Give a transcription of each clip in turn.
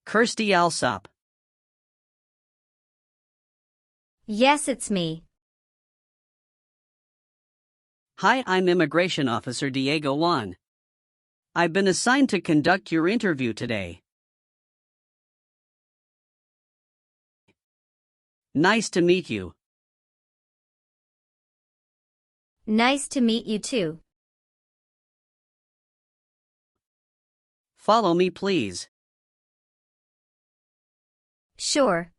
Kirsty Alsop. Yes, it's me. Hi, I'm Immigration Officer Diego Juan. I've been assigned to conduct your interview today. Nice to meet you. Nice to meet you too. Follow me, please. Sure.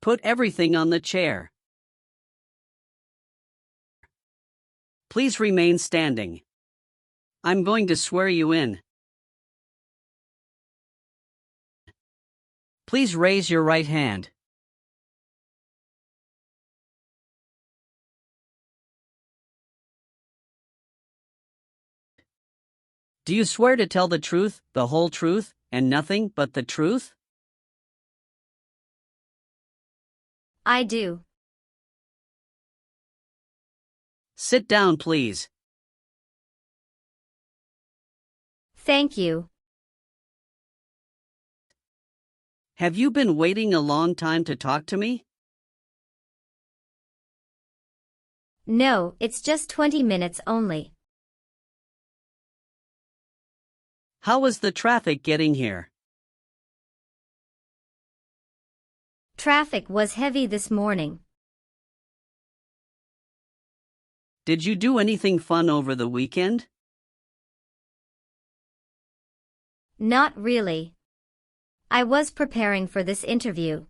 Put everything on the chair. Please remain standing. I'm going to swear you in. Please raise your right hand. Do you swear to tell the truth, the whole truth, and nothing but the truth? I do. Sit down, please. Thank you. Have you been waiting a long time to talk to me? No, it's just 20 minutes only. How was the traffic getting here? Traffic was heavy this morning. Did you do anything fun over the weekend? Not really. I was preparing for this interview.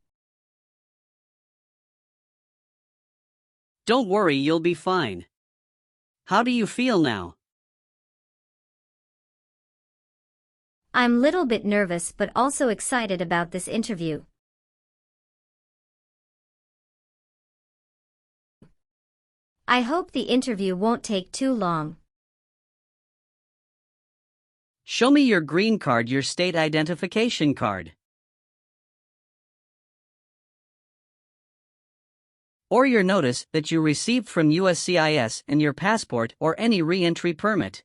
Don't worry, you'll be fine. How do you feel now? I'm little bit nervous but also excited about this interview. I hope the interview won't take too long. Show me your green card, your state identification card. Or your notice that you received from USCIS and your passport or any re-entry permit.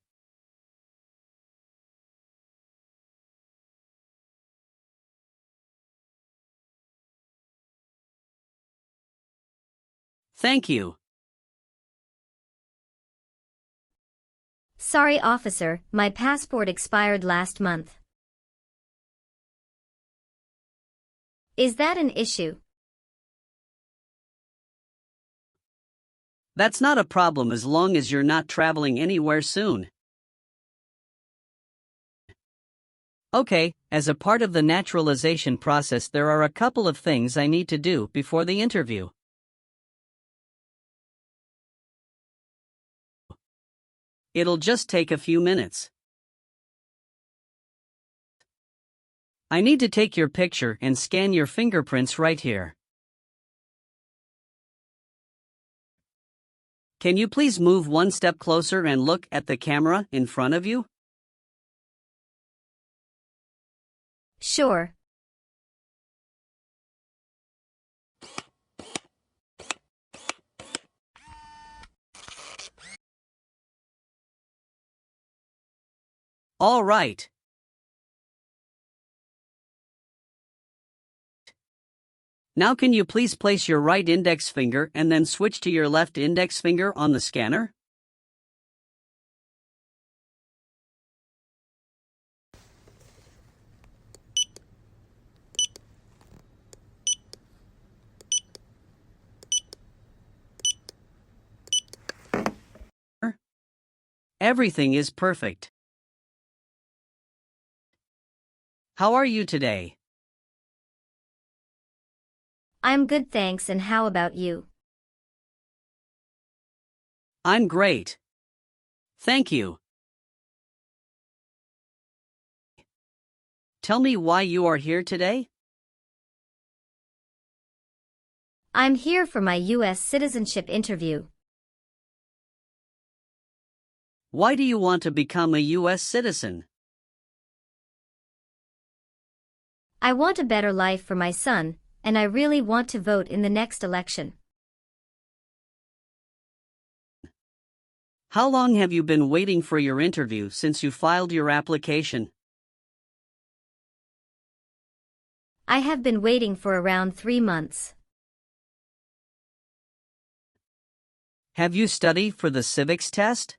Thank you. Sorry, officer, my passport expired last month. Is that an issue? That's not a problem as long as you're not traveling anywhere soon. Okay, as a part of the naturalization process, there are a couple of things I need to do before the interview. It'll just take a few minutes. I need to take your picture and scan your fingerprints right here. Can you please move one step closer and look at the camera in front of you? Sure. All right. Now can you please place your right index finger and then switch to your left index finger on the scanner? Everything is perfect. How are you today? I'm good, thanks, and how about you? I'm great. Thank you. Tell me why you are here today? I'm here for my US citizenship interview. Why do you want to become a US citizen? I want a better life for my son, and I really want to vote in the next election. How long have you been waiting for your interview since you filed your application? I have been waiting for around 3 months. Have you studied for the civics test?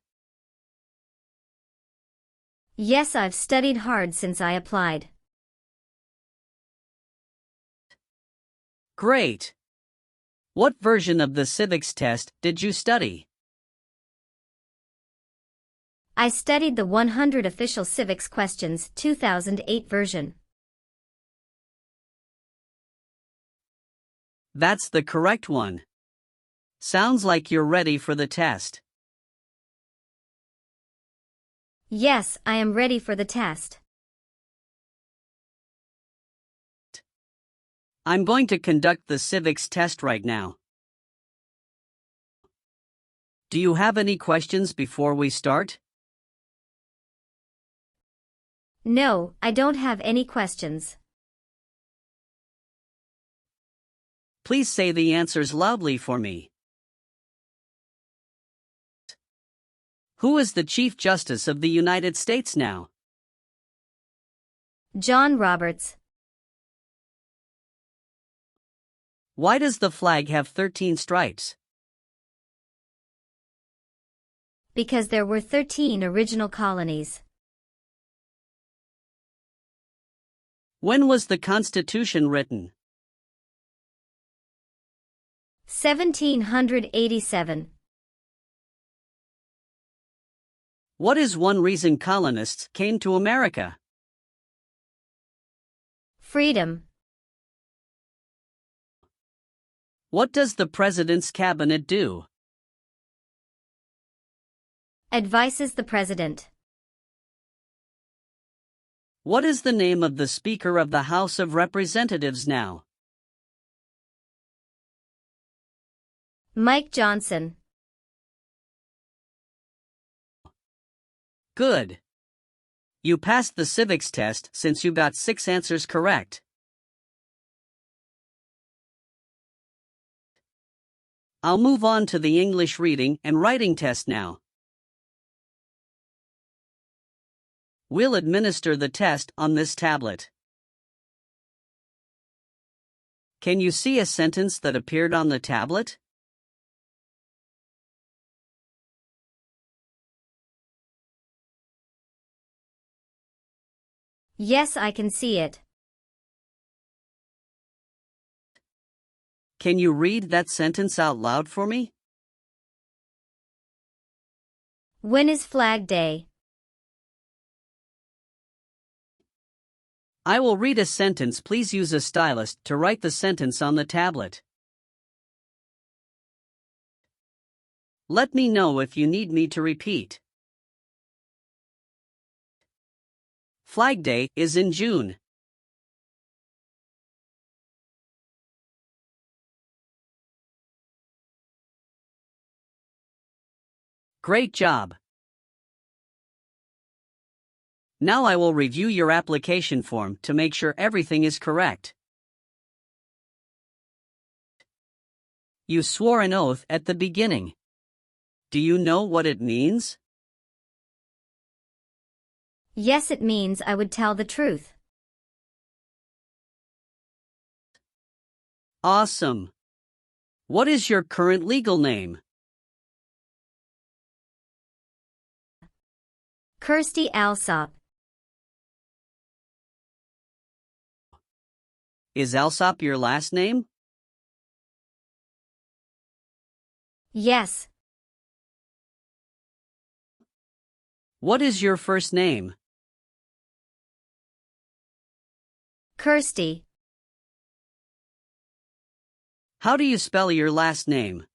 Yes, I've studied hard since I applied. Great! What version of the civics test did you study? I studied the 100 Official Civics Questions 2008 version. That's the correct one. Sounds like you're ready for the test. Yes, I am ready for the test. I'm going to conduct the civics test right now. Do you have any questions before we start? No, I don't have any questions. Please say the answers loudly for me. Who is the Chief Justice of the United States now? John Roberts. Why does the flag have 13 stripes? Because there were 13 original colonies. When was the Constitution written? 1787. What is one reason colonists came to America? Freedom. What does the President's cabinet do? Advises the President. What is the name of the Speaker of the House of Representatives now? Mike Johnson. Good. You passed the civics test since you got 6 answers correct. I'll move on to the English reading and writing test now. We'll administer the test on this tablet. Can you see a sentence that appeared on the tablet? Yes, I can see it. Can you read that sentence out loud for me? When is Flag Day? I will read a sentence. Please use a stylus to write the sentence on the tablet. Let me know if you need me to repeat. Flag Day is in June. Great job. Now I will review your application form to make sure everything is correct. You swore an oath at the beginning. Do you know what it means? Yes, it means I would tell the truth. Awesome. What is your current legal name? Kirsty Alsop. Is Alsop your last name? Yes. What is your first name? Kirsty. How do you spell your last name?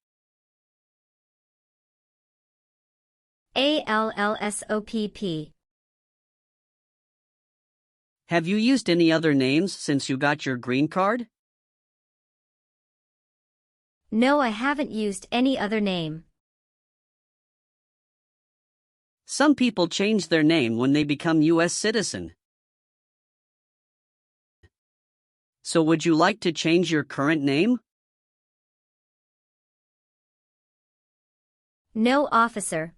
Alssopp. Have you used any other names since you got your green card? No, I haven't used any other name. Some people change their name when they become US citizen. So would you like to change your current name? No, officer.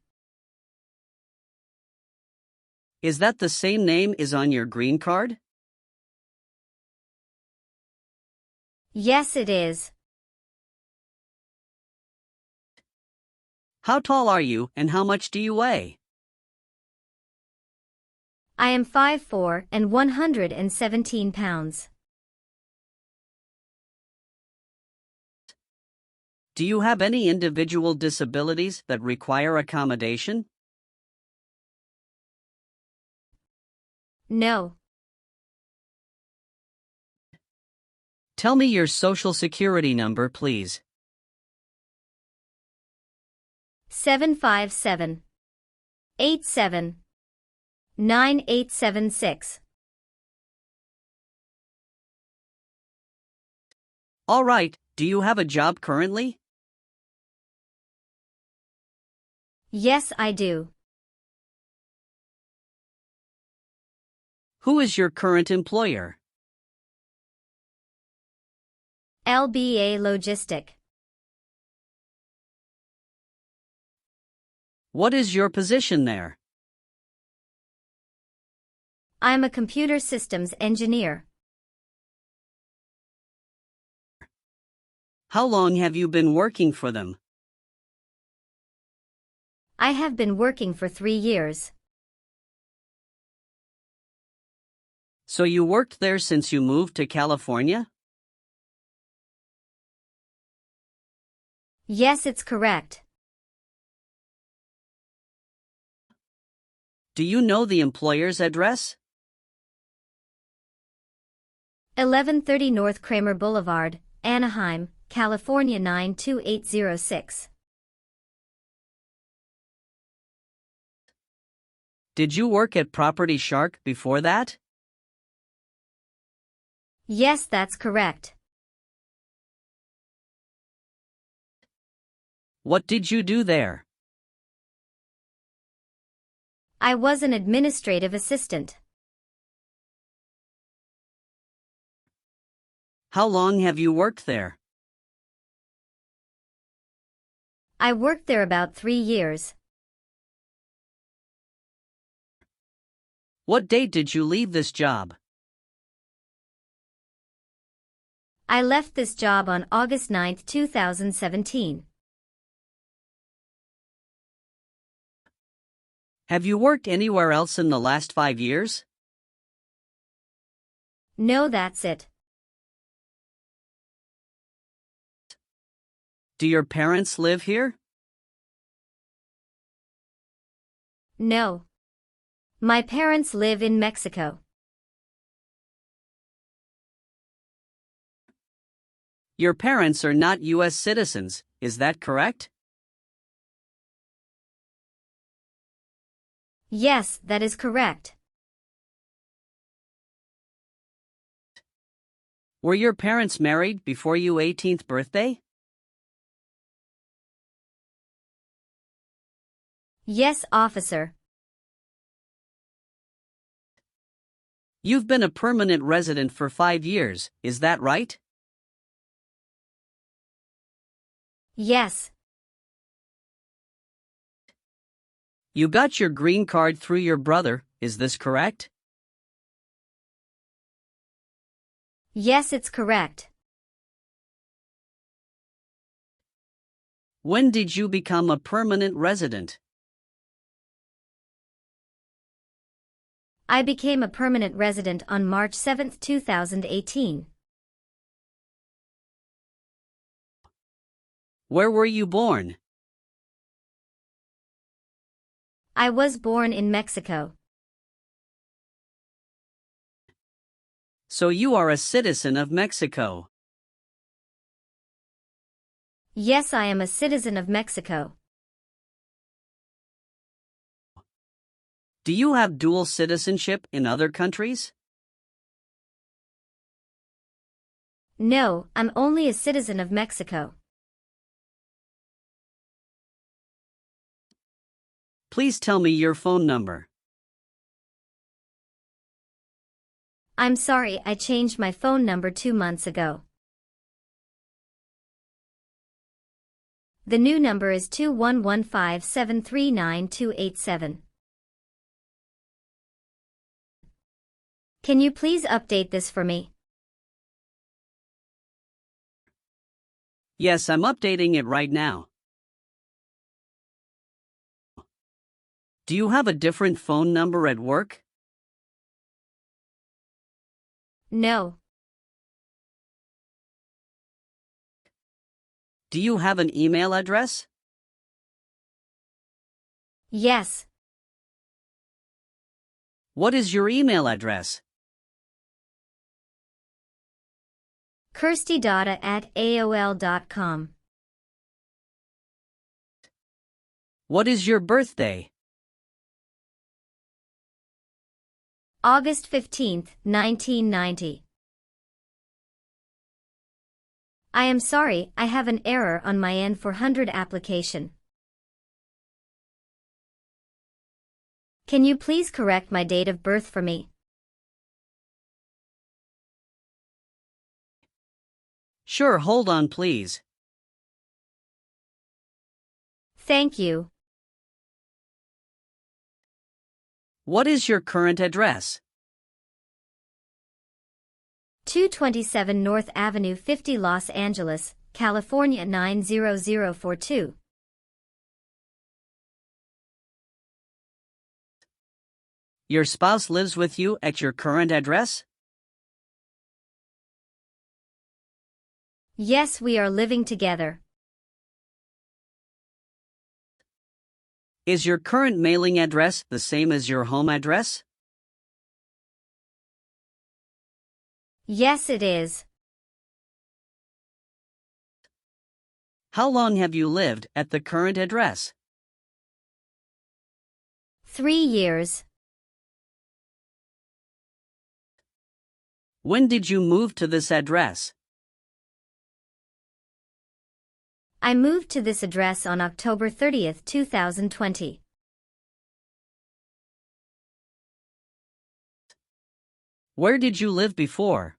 Is that the same name as on your green card? Yes, it is. How tall are you and how much do you weigh? I am 5'4" and 117 pounds. Do you have any individual disabilities that require accommodation? No. Tell me your social security number, please. 757-87-9876. All right, do you have a job currently? Yes, I do. Who is your current employer? LBA Logistic. What is your position there? I'm a computer systems engineer. How long have you been working for them? I have been working for 3 years. So you worked there since you moved to California? Yes, it's correct. Do you know the employer's address? 1130 North Kramer Boulevard, Anaheim, California 92806. Did you work at Property Shark before that? Yes, that's correct. What did you do there? I was an administrative assistant. How long have you worked there? I worked there about 3 years. What date did you leave this job? I left this job on August 9, 2017. Have you worked anywhere else in the last 5 years? No, that's it. Do your parents live here? No. My parents live in Mexico. Your parents are not US citizens, is that correct? Yes, that is correct. Were your parents married before your 18th birthday? Yes, officer. You've been a permanent resident for 5 years, is that right? Yes. You got your green card through your brother, is this correct? Yes, it's correct. When did you become a permanent resident? I became a permanent resident on March 7, 2018. Where were you born? I was born in Mexico. So you are a citizen of Mexico. Yes, I am a citizen of Mexico. Do you have dual citizenship in other countries? No, I'm only a citizen of Mexico. Please tell me your phone number. I'm sorry, I changed my phone number 2 months ago. The new number is 2115739287. Can you please update this for me? Yes, I'm updating it right now. Do you have a different phone number at work? No. Do you have an email address? Yes. What is your email address? kirstydata@aol.com. What is your birthday? August 15th, 1990. I am sorry, I have an error on my N-400 application. Can you please correct my date of birth for me? Sure, hold on please. Thank you. What is your current address? 227 North Avenue 50 Los Angeles, California 90042. Your spouse lives with you at your current address? Yes, we are living together. Is your current mailing address the same as your home address? Yes, it is. How long have you lived at the current address? 3 years. When did you move to this address? I moved to this address on October 30th, 2020. Where did you live before?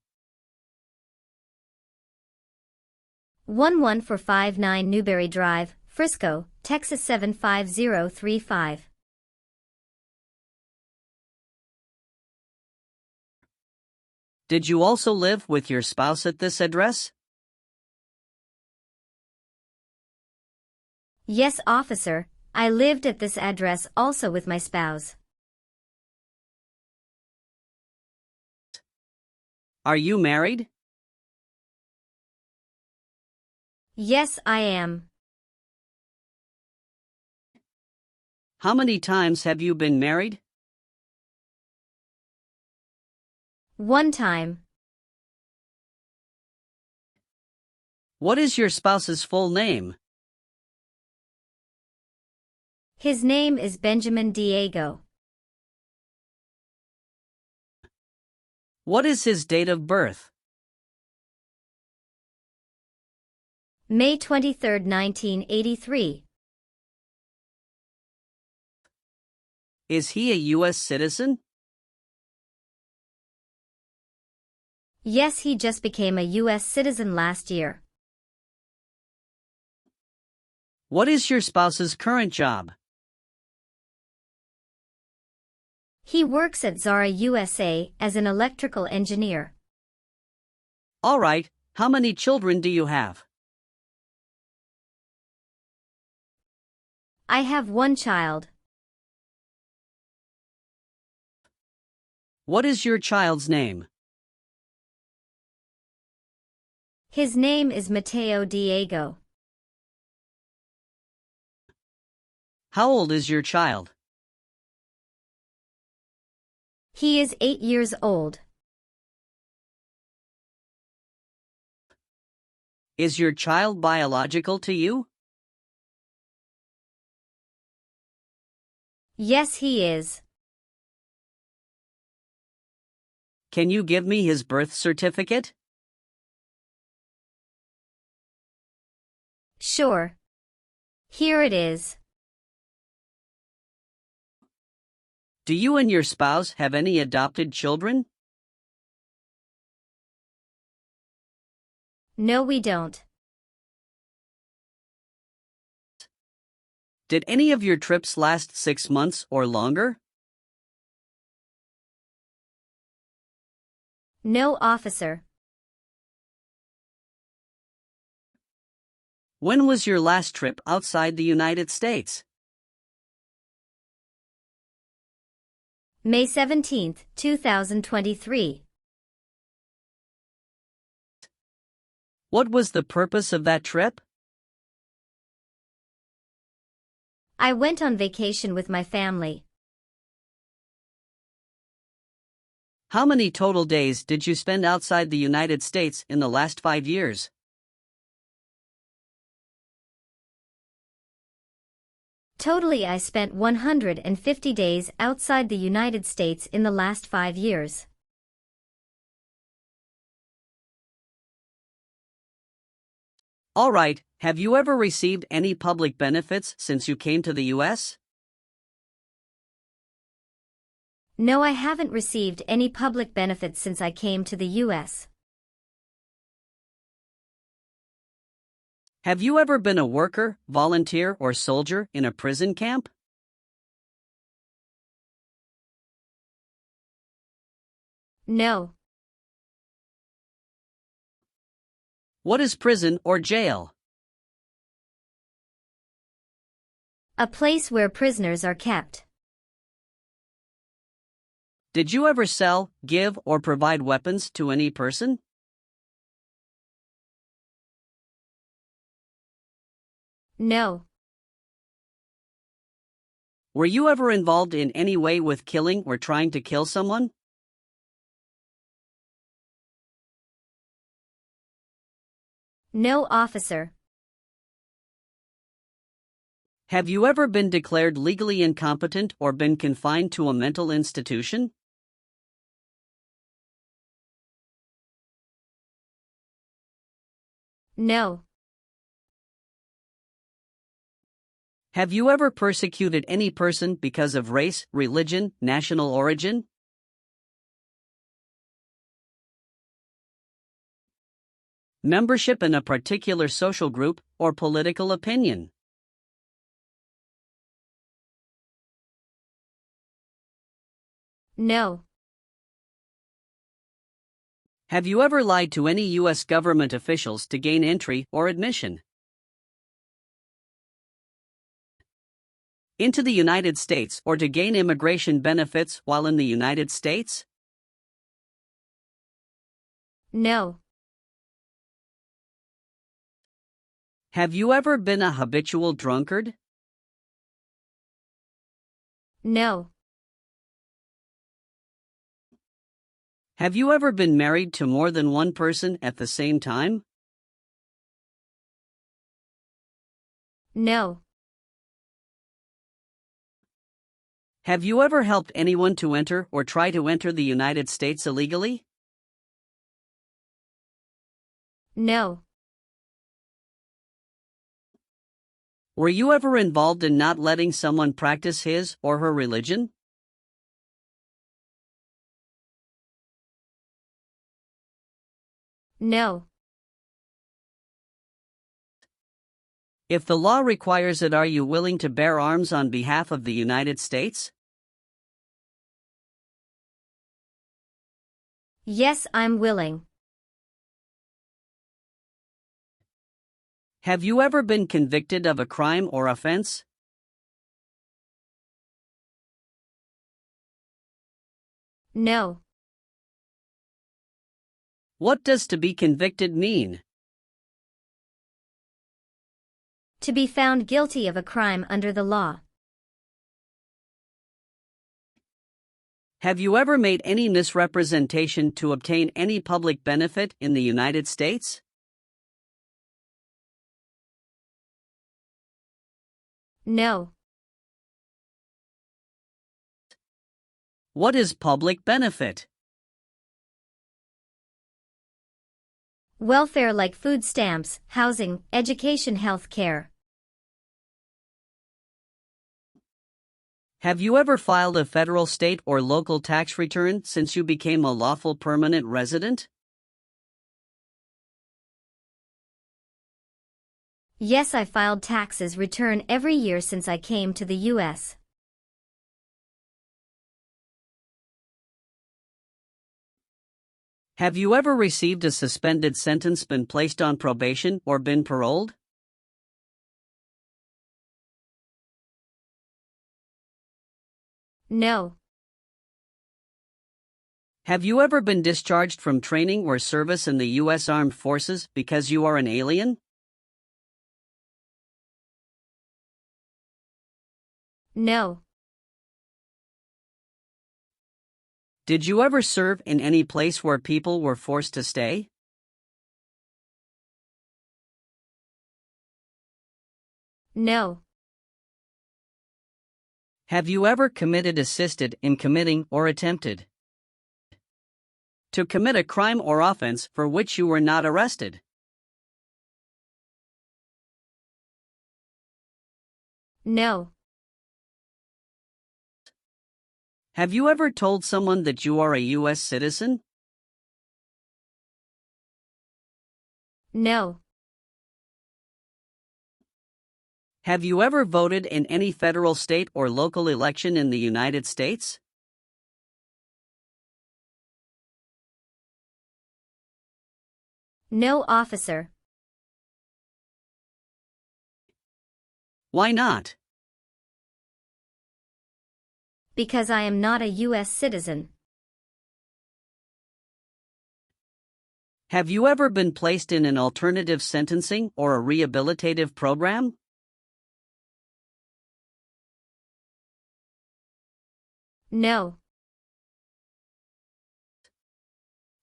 11459 Newberry Drive, Frisco, Texas 75035. Did you also live with your spouse at this address? Yes, officer, I lived at this address also with my spouse. Are you married? Yes, I am. How many times have you been married? 1 time. What is your spouse's full name? His name is Benjamin Diego. What is his date of birth? May 23, 1983. Is he a US citizen? Yes, he just became a US citizen last year. What is your spouse's current job? He works at Zara USA as an electrical engineer. All right, how many children do you have? I have 1 child. What is your child's name? His name is Mateo Diego. How old is your child? He is 8 years old. Is your child biological to you? Yes, he is. Can you give me his birth certificate? Sure. Here it is. Do you and your spouse have any adopted children? No, we don't. Did any of your trips last 6 months or longer? No, officer. When was your last trip outside the United States? May 17, 2023. What was the purpose of that trip? I went on vacation with my family. How many total days did you spend outside the United States in the last 5 years? Totally, I spent 150 days outside the United States in the last 5 years. All right, have you ever received any public benefits since you came to the US? No, I haven't received any public benefits since I came to the US. Have you ever been a worker, volunteer, or soldier in a prison camp? No. What is prison or jail? A place where prisoners are kept. Did you ever sell, give, or provide weapons to any person? No. Were you ever involved in any way with killing or trying to kill someone? No, officer. Have you ever been declared legally incompetent or been confined to a mental institution? No. Have you ever persecuted any person because of race, religion, national origin? Membership in a particular social group or political opinion? No. Have you ever lied to any U.S. government officials to gain entry or admission into the United States or to gain immigration benefits while in the United States? No. Have you ever been a habitual drunkard? No. Have you ever been married to more than one person at the same time? No. Have you ever helped anyone to enter or try to enter the United States illegally? No. Were you ever involved in not letting someone practice his or her religion? No. If the law requires it, are you willing to bear arms on behalf of the United States? Yes, I'm willing. Have you ever been convicted of a crime or offense? No. What does to be convicted mean? To be found guilty of a crime under the law. Have you ever made any misrepresentation to obtain any public benefit in the United States? No. What is public benefit? Welfare like food stamps, housing, education, health care. Have you ever filed a federal, state, or local tax return since you became a lawful permanent resident? Yes, I filed taxes return every year since I came to the US. Have you ever received a suspended sentence, been placed on probation, or been paroled? No. Have you ever been discharged from training or service in the U.S. Armed Forces because you are an alien? No. Did you ever serve in any place where people were forced to stay? No. Have you ever assisted in committing or attempted to commit a crime or offense for which you were not arrested? No. Have you ever told someone that you are a U.S. citizen? No. Have you ever voted in any federal, state, or local election in the United States? No, officer. Why not? Because I am not a U.S. citizen. Have you ever been placed in an alternative sentencing or a rehabilitative program? No.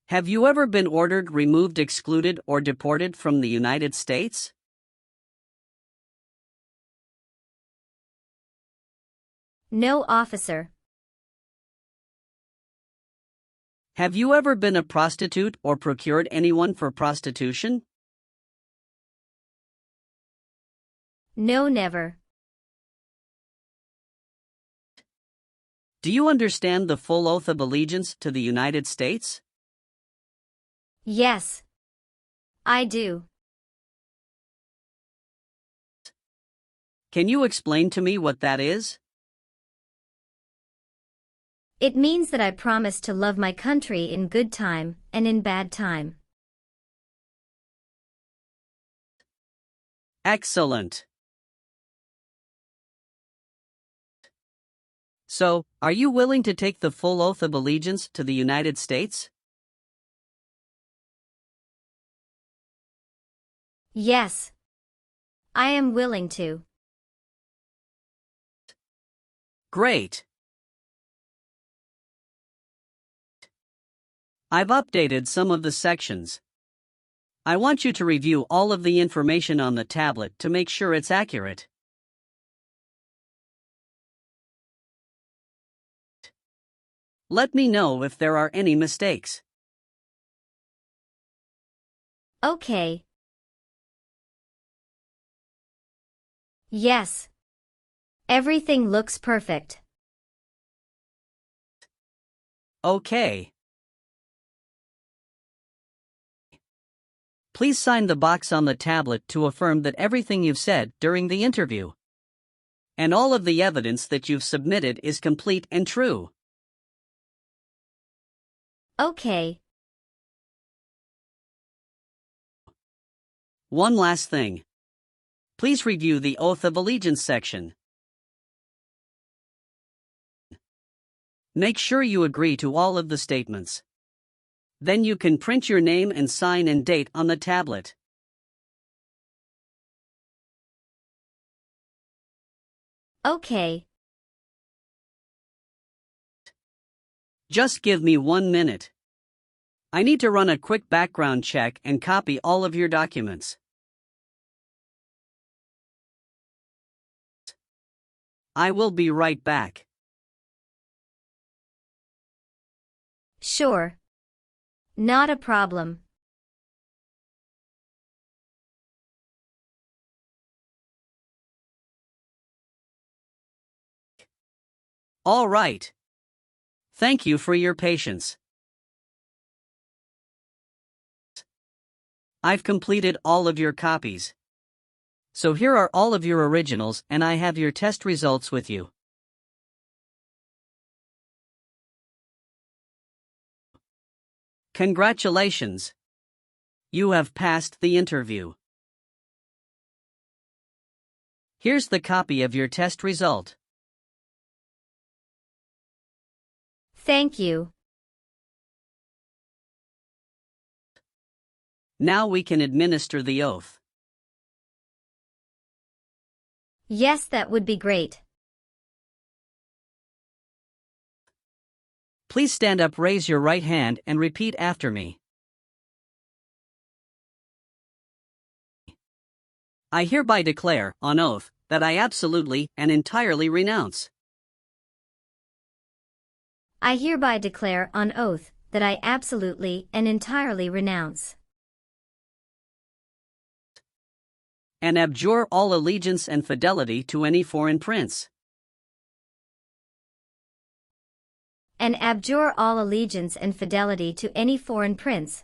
Have you ever been ordered, removed, excluded, or deported from the United States? No, officer. Have you ever been a prostitute or procured anyone for prostitution? No, never. Do you understand the full oath of allegiance to the United States? Yes. I do. Can you explain to me what that is? It means that I promise to love my country in good time and in bad time. Excellent. So, are you willing to take the full oath of allegiance to the United States? Yes. I am willing to. Great. I've updated some of the sections. I want you to review all of the information on the tablet to make sure it's accurate. Let me know if there are any mistakes. Okay. Yes. Everything looks perfect. Okay. Please sign the box on the tablet to affirm that everything you've said during the interview and all of the evidence that you've submitted is complete and true. Okay. One last thing. Please review the Oath of Allegiance section. Make sure you agree to all of the statements. Then you can print your name and sign and date on the tablet. Okay. Just give me 1 minute. I need to run a quick background check and copy all of your documents. I will be right back. Sure. Not a problem. All right. Thank you for your patience. I've completed all of your copies. So here are all of your originals, and I have your test results with you. Congratulations! You have passed the interview. Here's the copy of your test result. Thank you. Now we can administer the oath. Yes, that would be great. Please stand up, raise your right hand, and repeat after me. I hereby declare, on oath, that I absolutely and entirely renounce. I hereby declare on oath that I absolutely and entirely renounce And abjure all allegiance and fidelity to any foreign prince. and abjure all allegiance and fidelity to any foreign prince,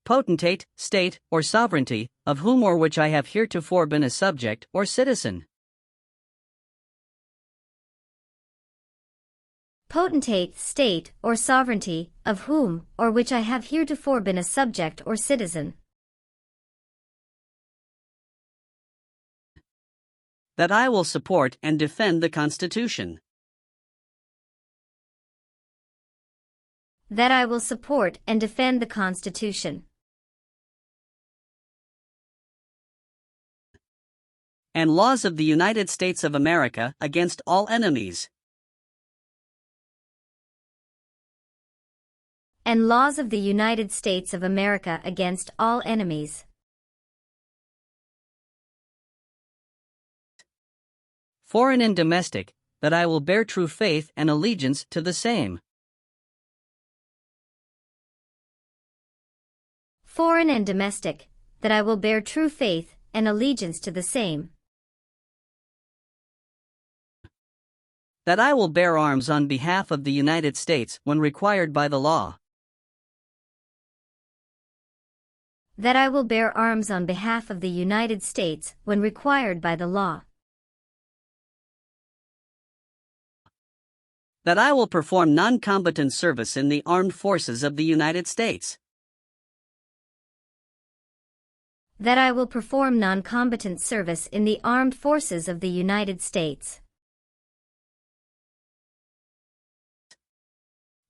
potentate, state, or sovereignty, of whom or which I have heretofore been a subject or citizen. potentate, state, or sovereignty, of whom or which I have heretofore been a subject or citizen, That I will support and defend the Constitution. that I will support and defend the Constitution, And laws of the United States of America against all enemies. and laws of the United States of America against all enemies, Foreign and domestic, that I will bear true faith and allegiance to the same. foreign and domestic, that I will bear true faith and allegiance to the same, That I will bear arms on behalf of the United States when required by the law. that I will bear arms on behalf of the United States when required by the law, That I will perform non-combatant service in the armed forces of the United States. that I will perform non-combatant service in the armed forces of the United States,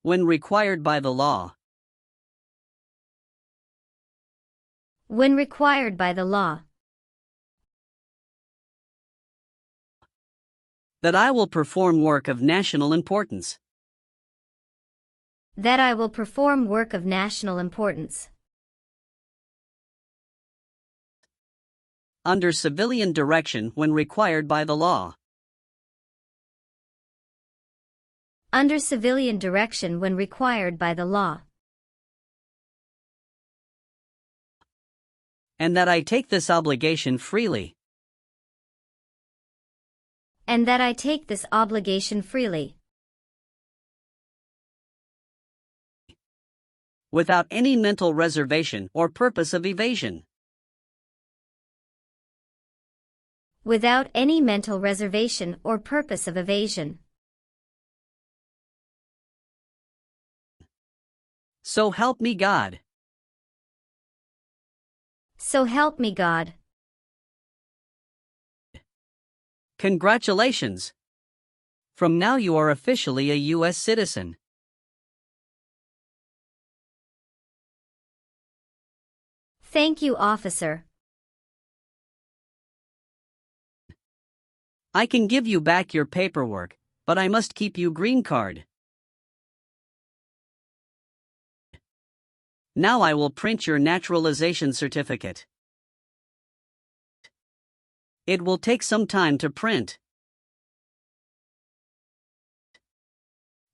When required by the law. when required by the law, That I will perform work of national importance. that I will perform work of national importance, Under civilian direction when required by the law. under civilian direction when required by the law, And that I take this obligation freely. and that I take this obligation freely, Without any mental reservation or purpose of evasion. without any mental reservation or purpose of evasion. So help me God. So help me God. Congratulations! From now you are officially a US citizen. Thank you, officer. I can give you back your paperwork, but I must keep you green card. Now I will print your naturalization certificate. It will take some time to print.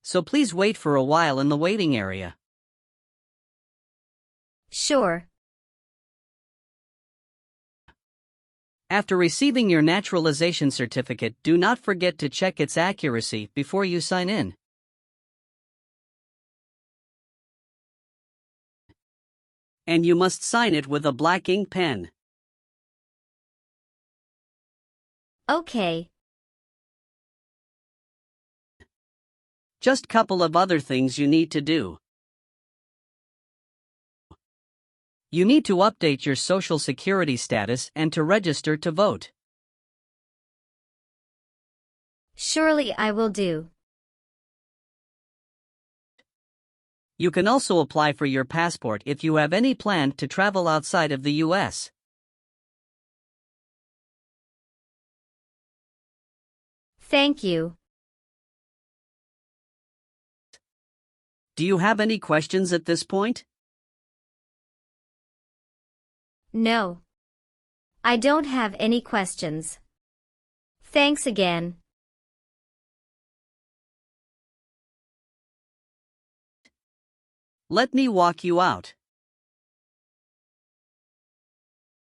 So please wait for a while in the waiting area. Sure. After receiving your naturalization certificate, do not forget to check its accuracy before you sign in. And you must sign it with a black ink pen. Okay. Just couple of other things you need to do. You need to update your Social Security status and to register to vote. Sure. Surely I will do. You can also apply for your passport if you have any plan to travel outside of the US. Thank you. Do you have any questions at this point? No. I don't have any questions. Thanks again. Let me walk you out.